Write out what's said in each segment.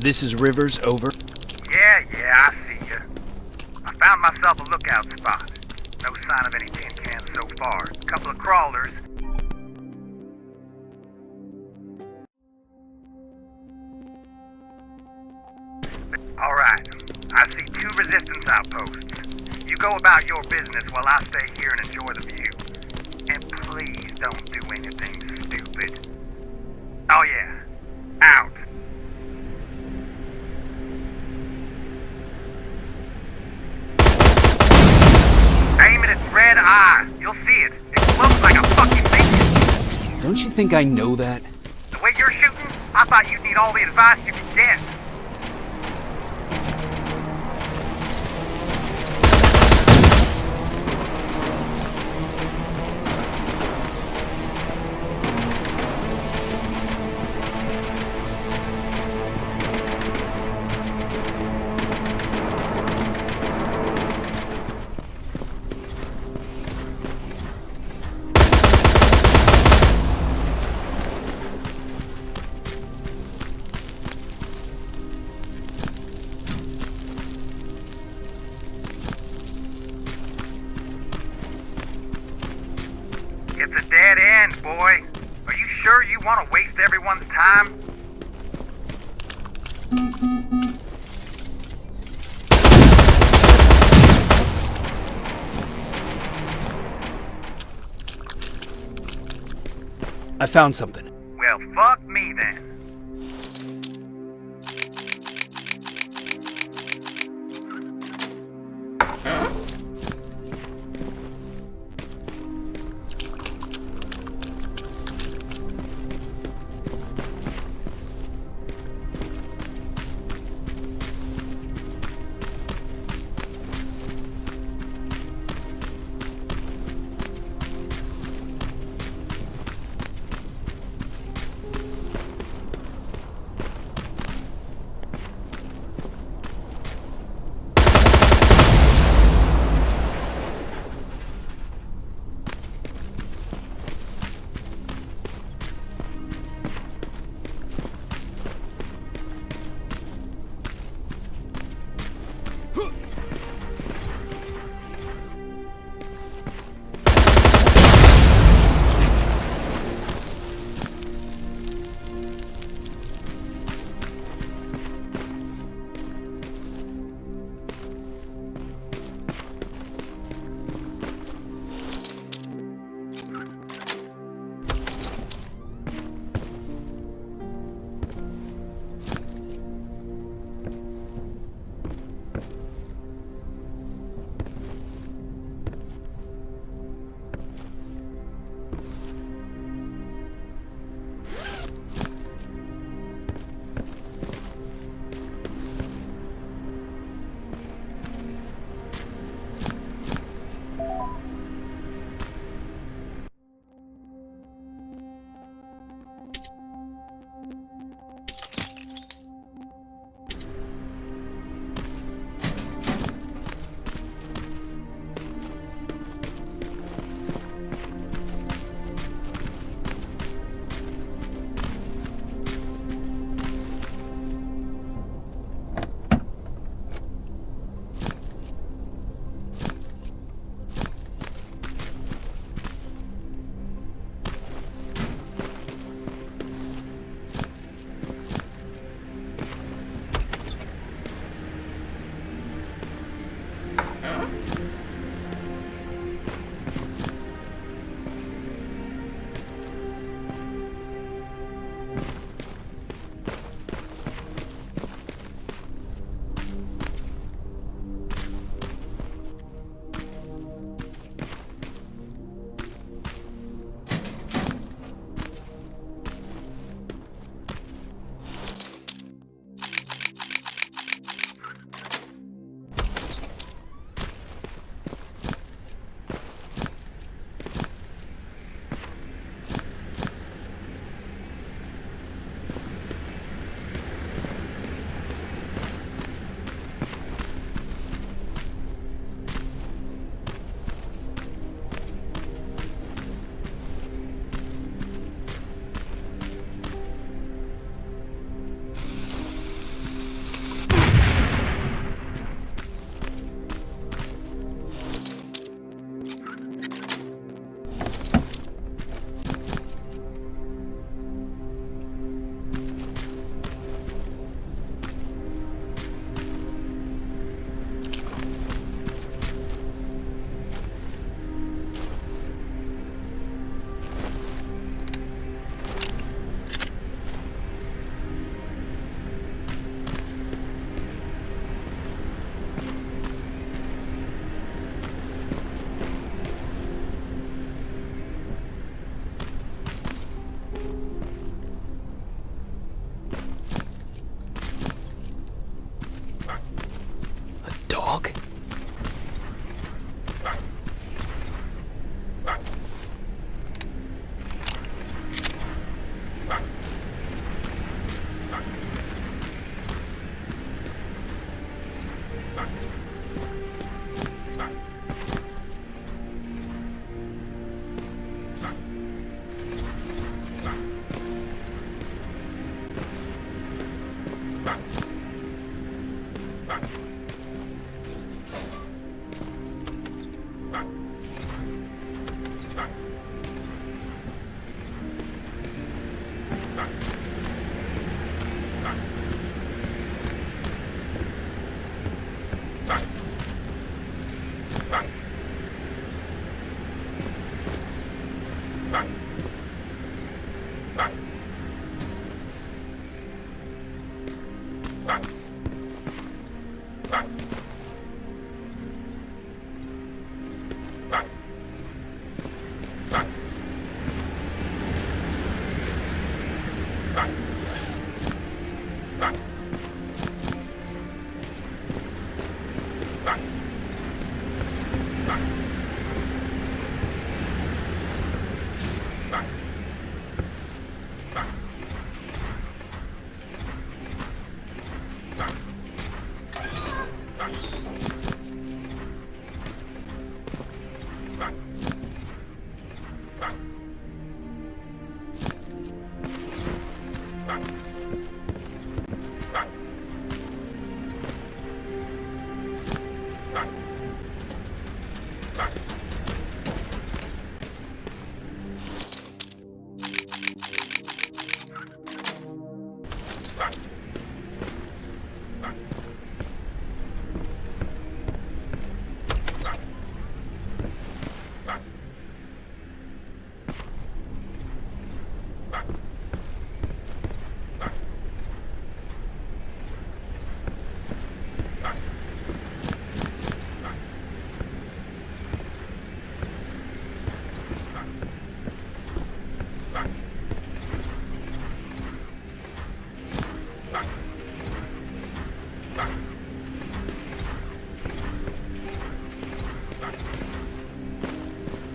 This is Rivers, over. Yeah, I see you. I found myself a lookout spot. No sign of any tin cans so far. A couple of crawlers. Alright, I see 2 resistance outposts. You go about your business while I stay here and enjoy the view. And please don't do anything stupid. Oh yeah, out. Aim at its red eye. You'll see it. It glows like a fucking beacon. Don't you think I know that? The way you're shooting, I thought you'd need all the advice you could get. It's a dead end, boy. Are you sure you want to waste everyone's time? I found something. Well, fuck me then.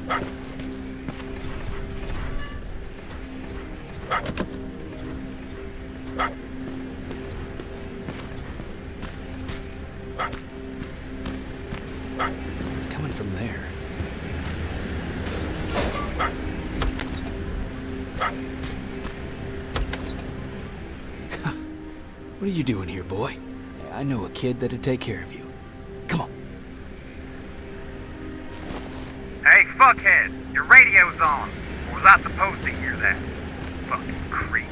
It's coming from there. What are you doing here, boy? Hey, I know a kid that'd take care of you. Come on. Hey, fuckhead, your radio's on. Or was I supposed to hear that? Fucking creep.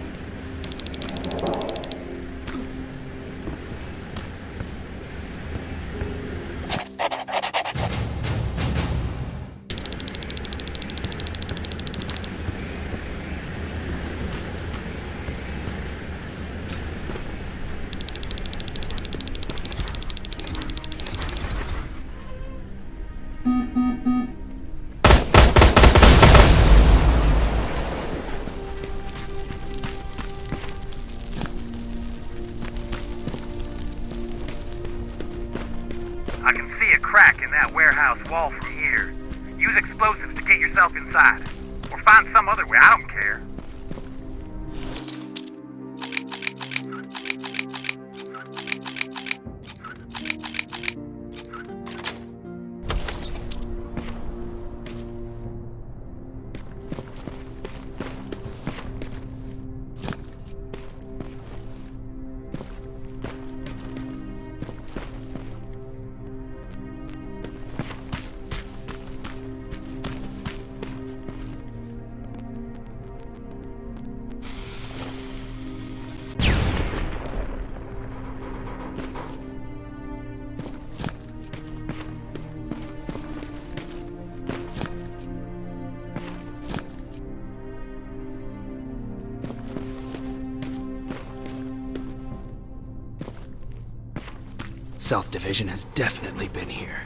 I can see a crack in that warehouse wall from here. Use explosives to get yourself inside. Or find some other way, I don't care. South Division has definitely been here.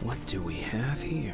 What do we have here?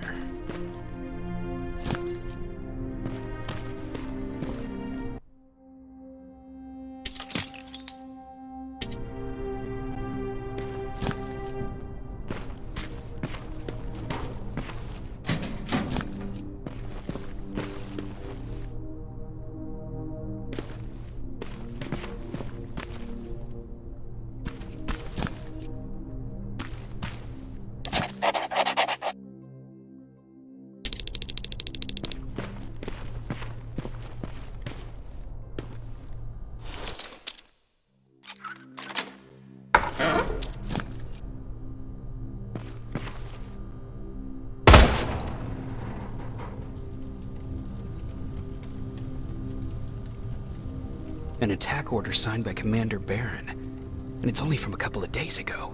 An attack order signed by Commander Barron, and it's only from a couple of days ago.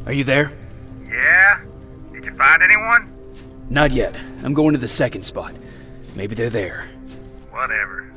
Are you there? Yeah? Did you find anyone? Not yet. I'm going to the second spot. Maybe they're there. Whatever.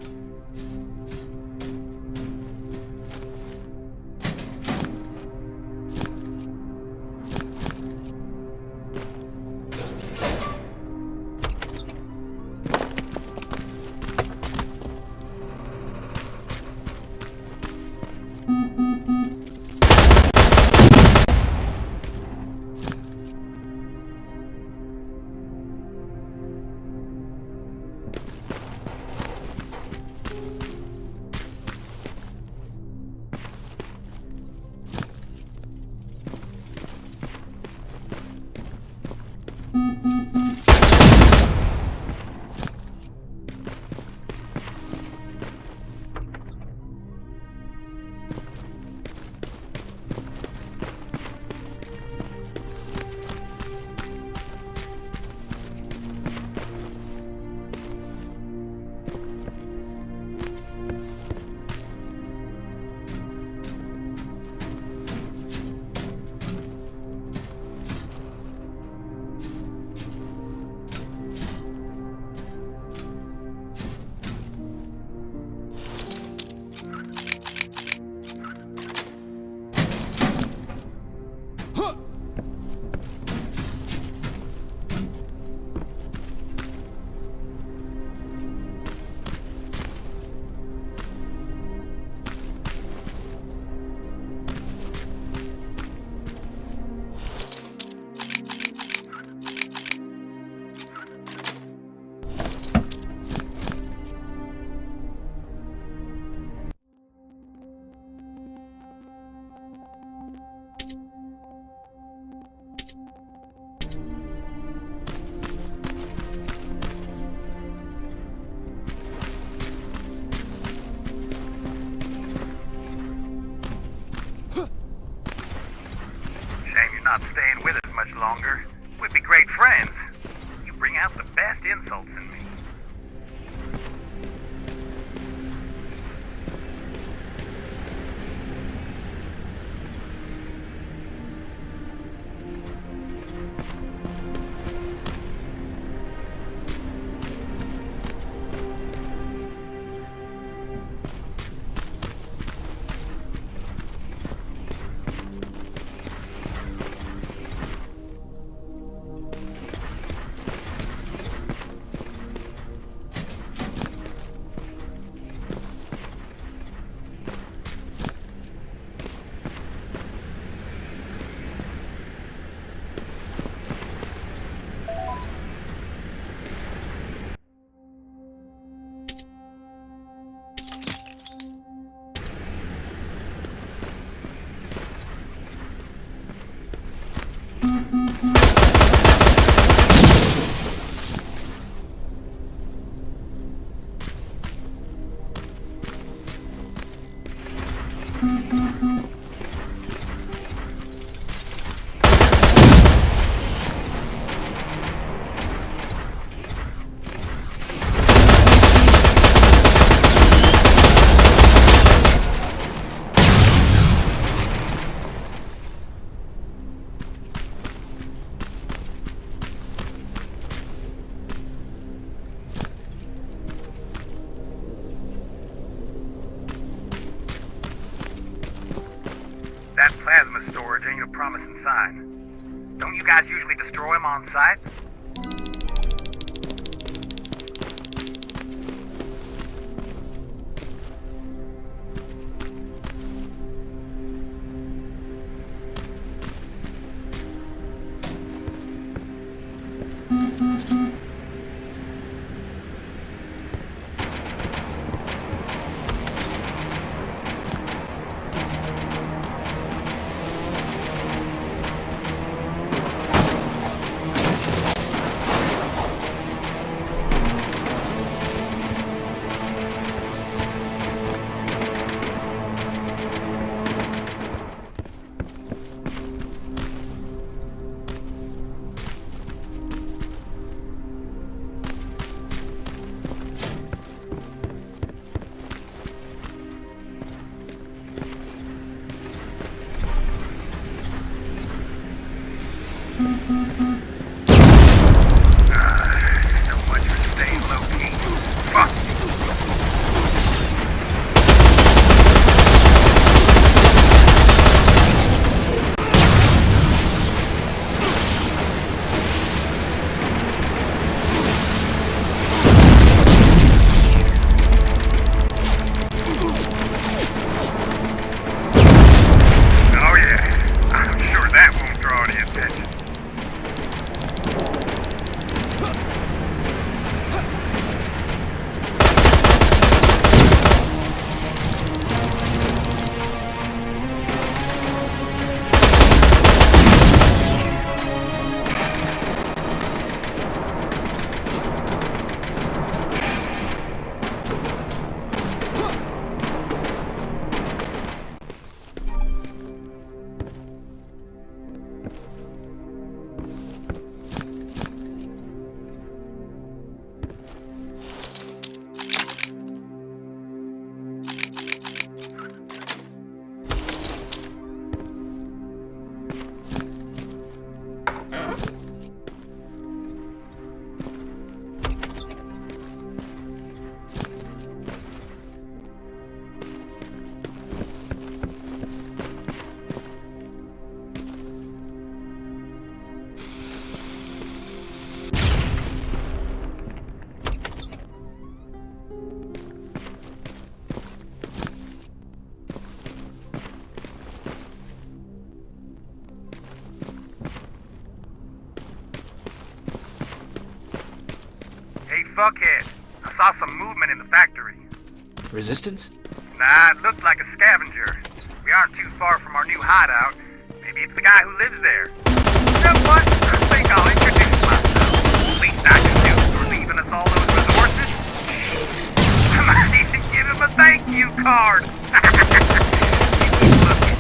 longer. We'd be great friends. You bring out the best insults in me. That plasma storage ain't a promising sign. Don't you guys usually destroy them on site? So much for staying low-key. Fuck! Oh yeah, I'm sure that won't draw any attention. Hey, fuckhead. I saw some movement in the factory. Resistance? Nah, it looked like a scavenger. We aren't too far from our new hideout. Maybe it's the guy who lives there. You know what? I think I'll introduce myself. Least I can do for leaving us all those resources. I might even give him a thank you card. You keep looking.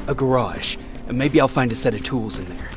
A garage. Maybe I'll find a set of tools in there.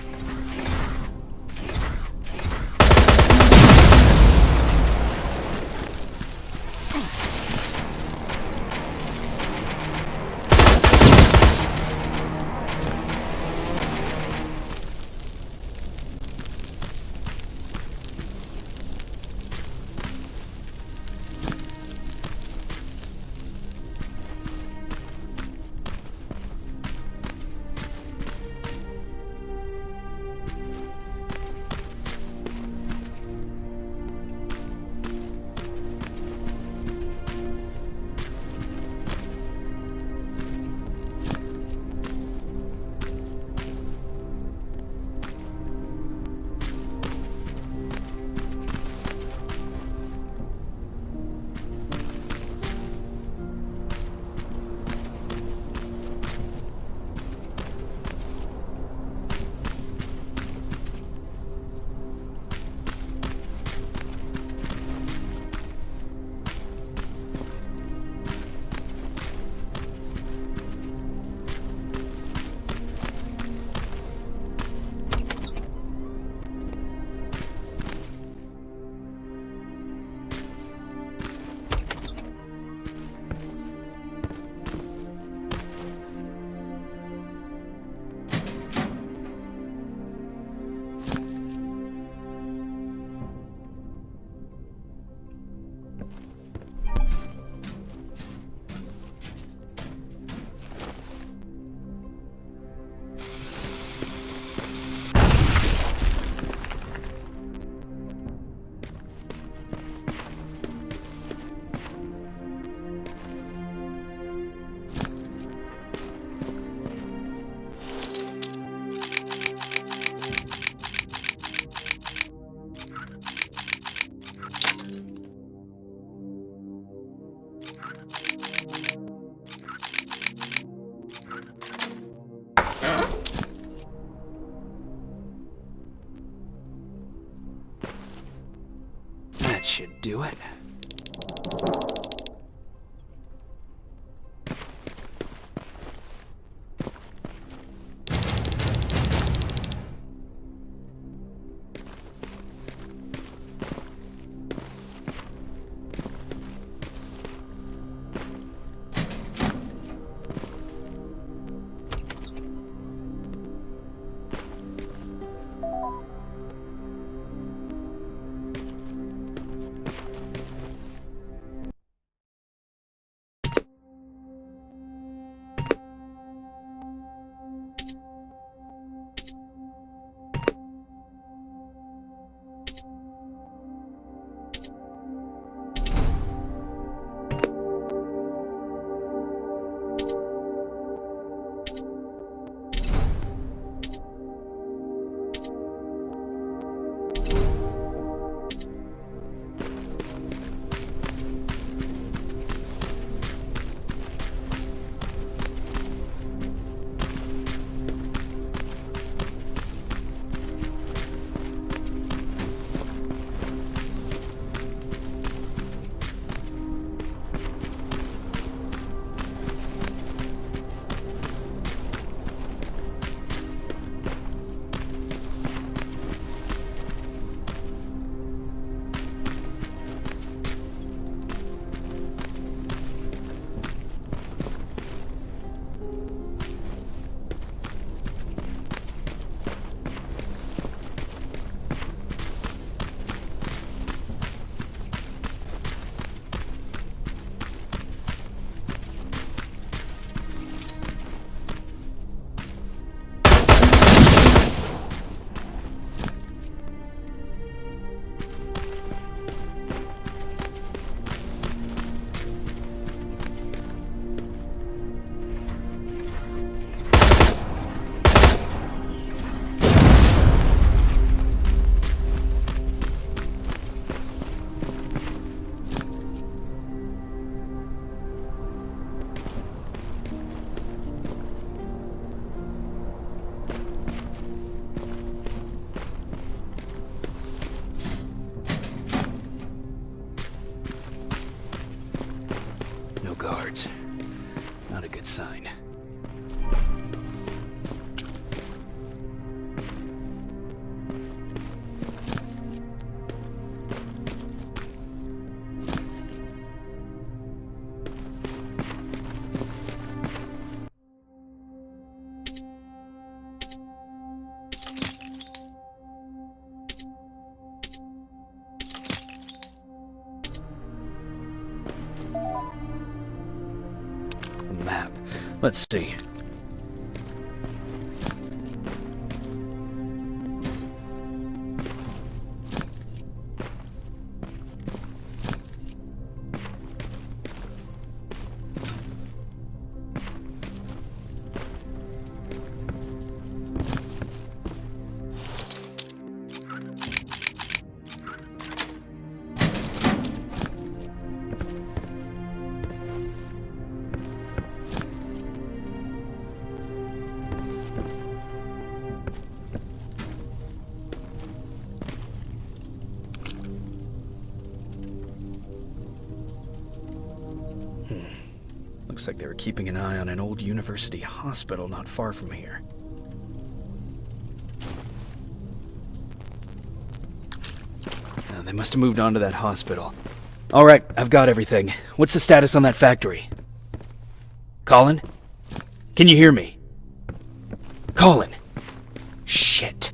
should do it. Guards. Not a good sign. Map. Let's see. Looks like they were keeping an eye on an old university hospital not far from here. They must have moved on to that hospital. All right, I've got everything. What's the status on that factory? Colin? Can you hear me? Colin! Shit.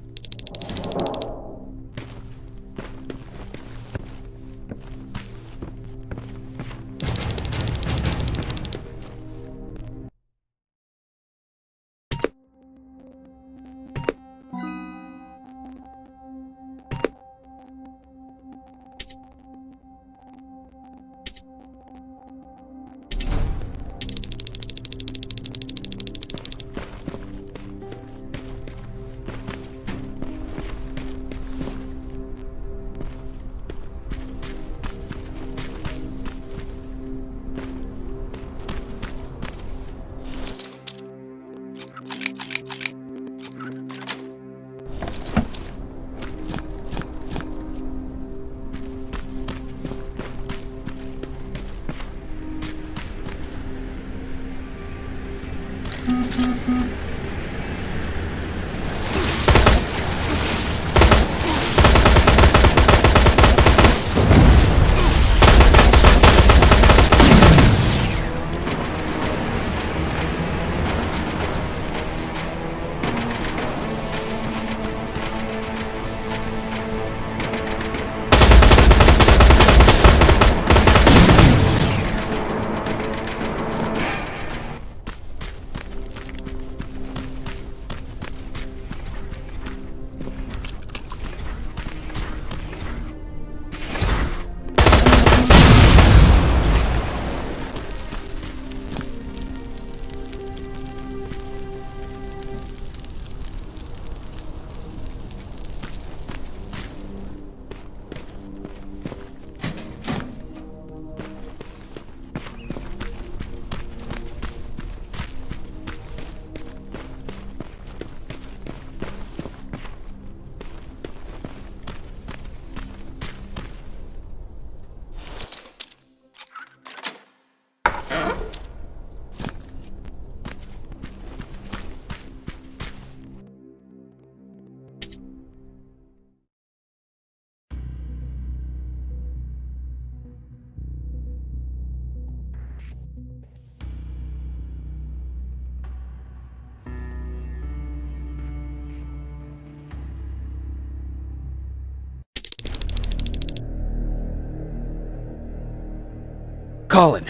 Colin,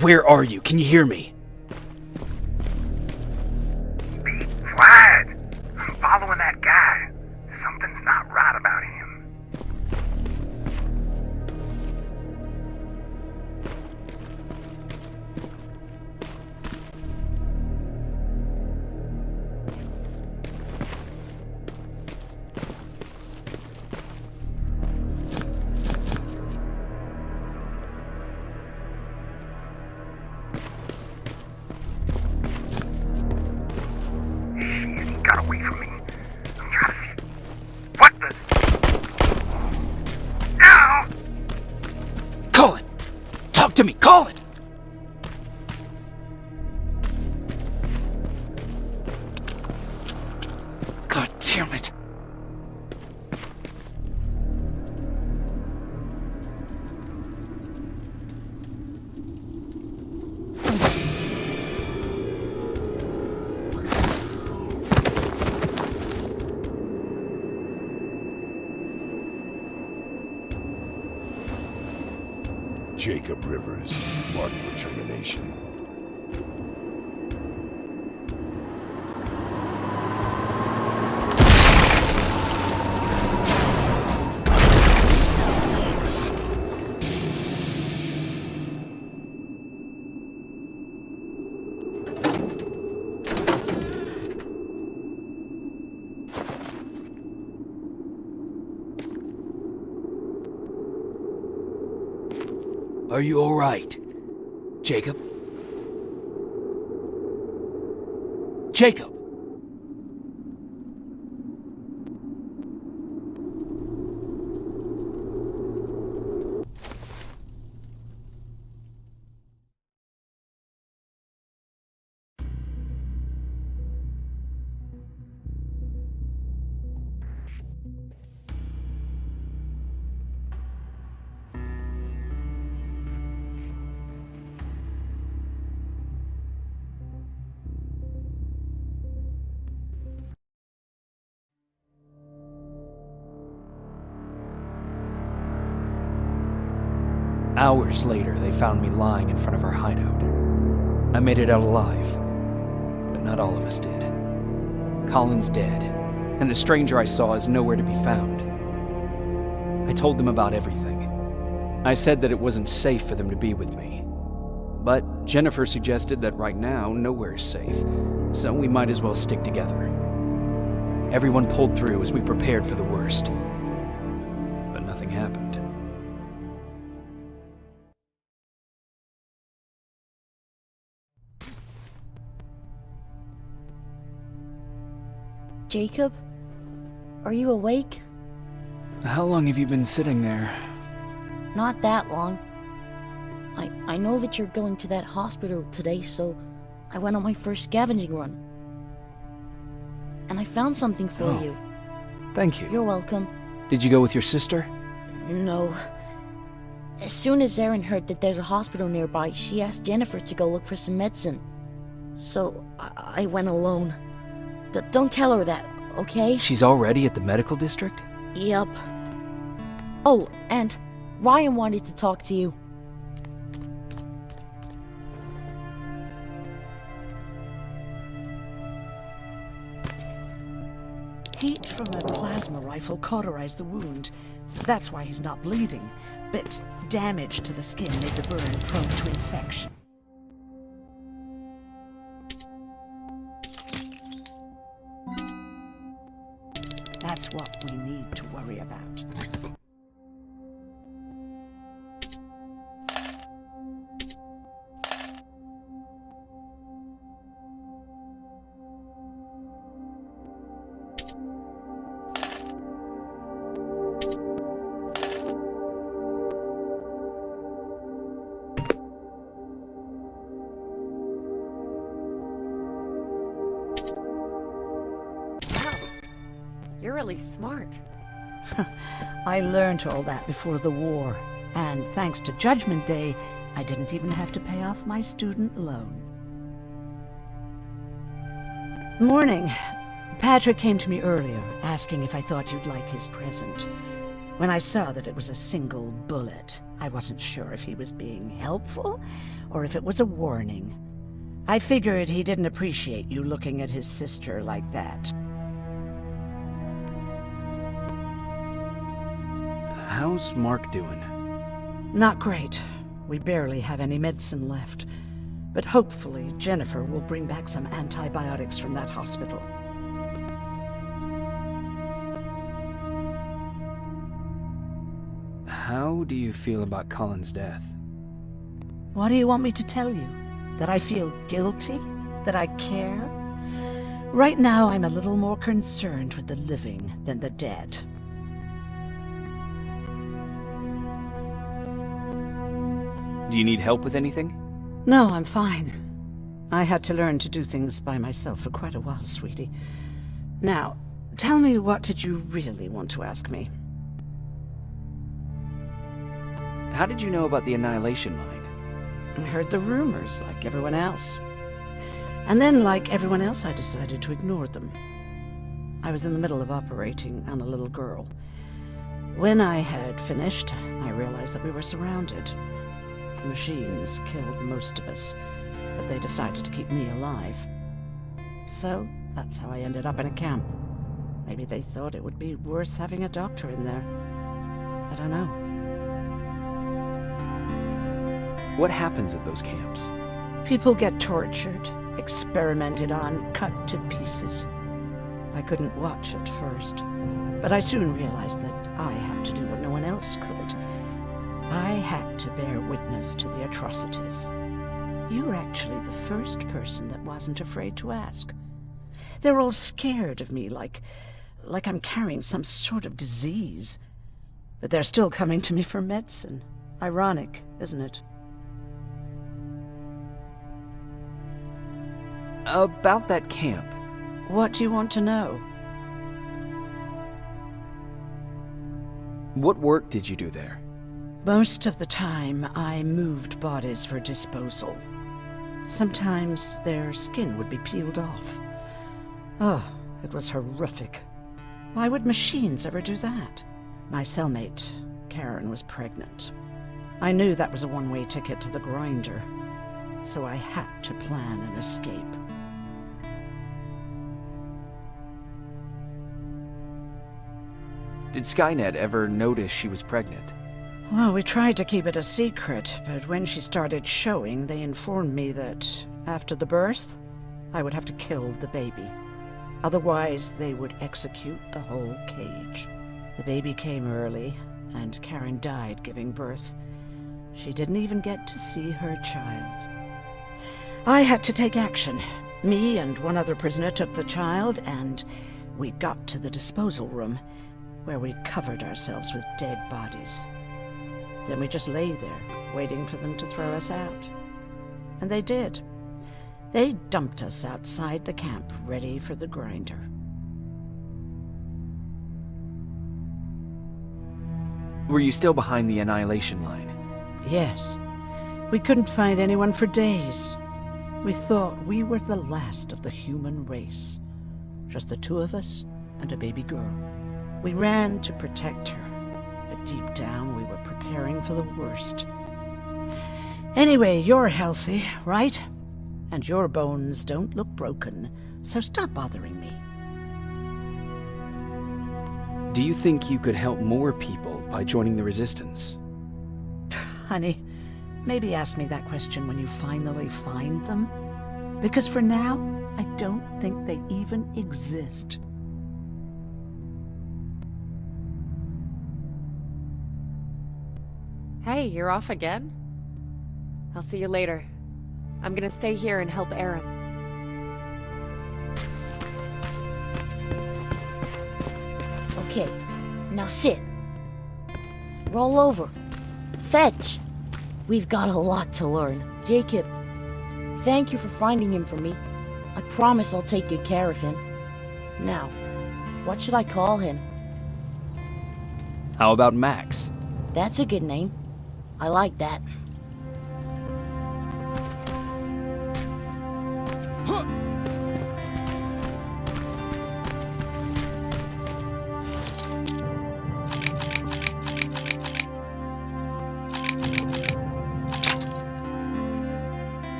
where are you? Can you hear me? Be quiet. I'm following that guy. Something's not right about him. Got away from me. I'm trying to see. What the? Ow! Colin! Talk to me, Colin! God damn it. Jacob Rivers, marked for termination. Are you all right? Jacob? Jacob! Hours later, they found me lying in front of our hideout. I made it out alive, but not all of us did. Colin's dead, and the stranger I saw is nowhere to be found. I told them about everything. I said that it wasn't safe for them to be with me. But Jennifer suggested that right now, nowhere is safe, so we might as well stick together. Everyone pulled through as we prepared for the worst. But nothing happened. Jacob? Are you awake? How long have you been sitting there? Not that long. I know that you're going to that hospital today, so I went on my first scavenging run. And I found something for Oh. you. Thank you. You're welcome. Did you go with your sister? No. As soon as Erin heard that there's a hospital nearby, she asked Jennifer to go look for some medicine. So, I went alone. Don't tell her that, okay? She's already at the medical district? Yup. Oh, and Ryan wanted to talk to you. Heat from a plasma rifle cauterized the wound. That's why he's not bleeding. But damage to the skin made the burn prone to infection. That's what we need to worry about. You're really smart. I learned all that before the war, and thanks to Judgment Day, I didn't even have to pay off my student loan. Morning. Patrick came to me earlier, asking if I thought you'd like his present. When I saw that it was a single bullet, I wasn't sure if he was being helpful, or if it was a warning. I figured he didn't appreciate you looking at his sister like that. How's Mark doing? Not great. We barely have any medicine left. But hopefully Jennifer will bring back some antibiotics from that hospital. How do you feel about Colin's death? What do you want me to tell you? That I feel guilty? That I care? Right now I'm a little more concerned with the living than the dead. Do you need help with anything? No, I'm fine. I had to learn to do things by myself for quite a while, sweetie. Now, tell me, what did you really want to ask me? How did you know about the Annihilation Line? I heard the rumors, like everyone else. And then, like everyone else, I decided to ignore them. I was in the middle of operating on a little girl. When I had finished, I realized that we were surrounded. The machines killed most of us, but they decided to keep me alive. So, that's how I ended up in a camp. Maybe they thought it would be worth having a doctor in there. I don't know. What happens at those camps? People get tortured, experimented on, cut to pieces. I couldn't watch at first, but I soon realized that I had to do what no one else could. I had to bear witness to the atrocities. You were actually the first person that wasn't afraid to ask. They're all scared of me, like I'm carrying some sort of disease. But they're still coming to me for medicine. Ironic, isn't it? About that camp. What do you want to know? What work did you do there? Most of the time, I moved bodies for disposal. Sometimes their skin would be peeled off. Oh, it was horrific. Why would machines ever do that? My cellmate, Karen, was pregnant. I knew that was a one-way ticket to the grinder, so I had to plan an escape. Did Skynet ever notice she was pregnant? Well, we tried to keep it a secret, but when she started showing, they informed me that after the birth, I would have to kill the baby. Otherwise, they would execute the whole cage. The baby came early, and Karen died giving birth. She didn't even get to see her child. I had to take action. Me and one other prisoner took the child, and we got to the disposal room, where we covered ourselves with dead bodies. Then we just lay there, waiting for them to throw us out. And they did. They dumped us outside the camp, ready for the grinder. Were you still behind the annihilation line? Yes. We couldn't find anyone for days. We thought we were the last of the human race. Just the two of us and a baby girl. We ran to protect her, but deep down we were preparing for the worst. Anyway, you're healthy, right? And your bones don't look broken, so stop bothering me. Do you think you could help more people by joining the Resistance? Honey, maybe ask me that question when you finally find them. Because for now, I don't think they even exist. Hey, you're off again? I'll see you later. I'm gonna stay here and help Aaron. Okay, now sit. Roll over. Fetch. We've got a lot to learn. Jacob, thank you for finding him for me. I promise I'll take good care of him. Now, what should I call him? How about Max? That's a good name. I like that.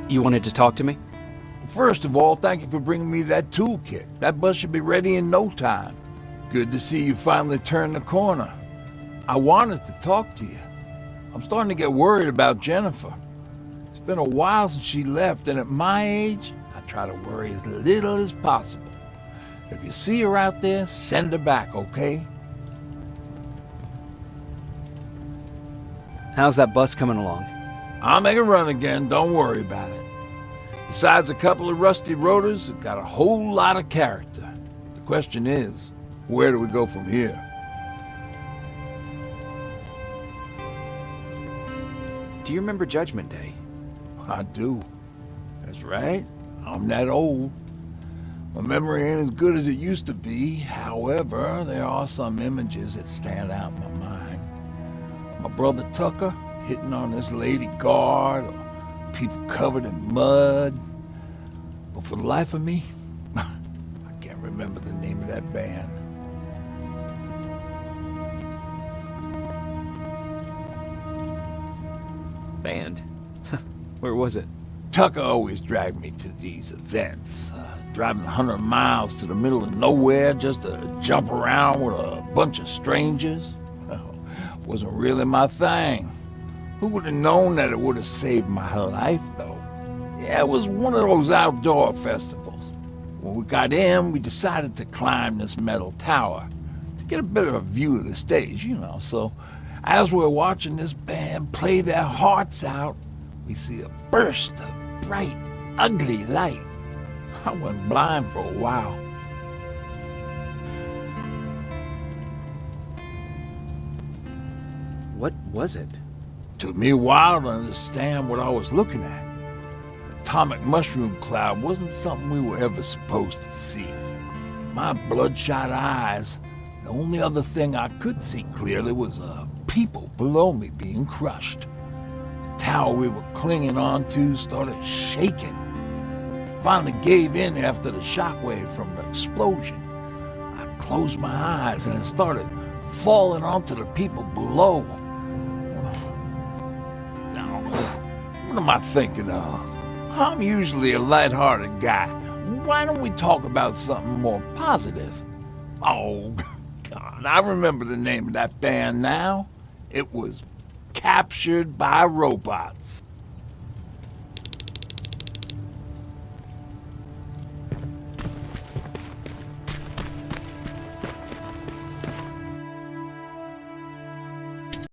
You wanted to talk to me? First of all, thank you for bringing me that toolkit. That bus should be ready in no time. Good to see you finally turned the corner. I wanted to talk to you. I'm starting to get worried about Jennifer. It's been a while since she left, and at my age, I try to worry as little as possible. If you see her out there, send her back, okay? How's that bus coming along? I'll make a run again, don't worry about it. Besides a couple of rusty rotors, it got a whole lot of character. The question is, where do we go from here? Do you remember Judgment Day? I do. That's right. I'm that old. My memory ain't as good as it used to be. However, there are some images that stand out in my mind. My brother Tucker hitting on this lady guard, or people covered in mud. But for the life of me, I can't remember the name of that band. Band? Where was it? Tucker always dragged me to these events, driving 100 miles to the middle of nowhere just to jump around with a bunch of strangers. Well, wasn't really my thing. Who would have known that it would have saved my life, though? Yeah, it was one of those outdoor festivals. When we got in, we decided to climb this metal tower to get a bit of a view of the stage, you know. So as we're watching this band play their hearts out, we see a burst of bright, ugly light. I went blind for a while. What was it? Took me a while to understand what I was looking at. An atomic mushroom cloud wasn't something we were ever supposed to see. In my bloodshot eyes, the only other thing I could see clearly was people below me being crushed. The tower we were clinging onto started shaking. It finally gave in after the shockwave from the explosion. I closed my eyes and it started falling onto the people below. Now, what am I thinking of? I'm usually a lighthearted guy. Why don't we talk about something more positive? Oh, God, I remember the name of that band now. It was Captured by Robots.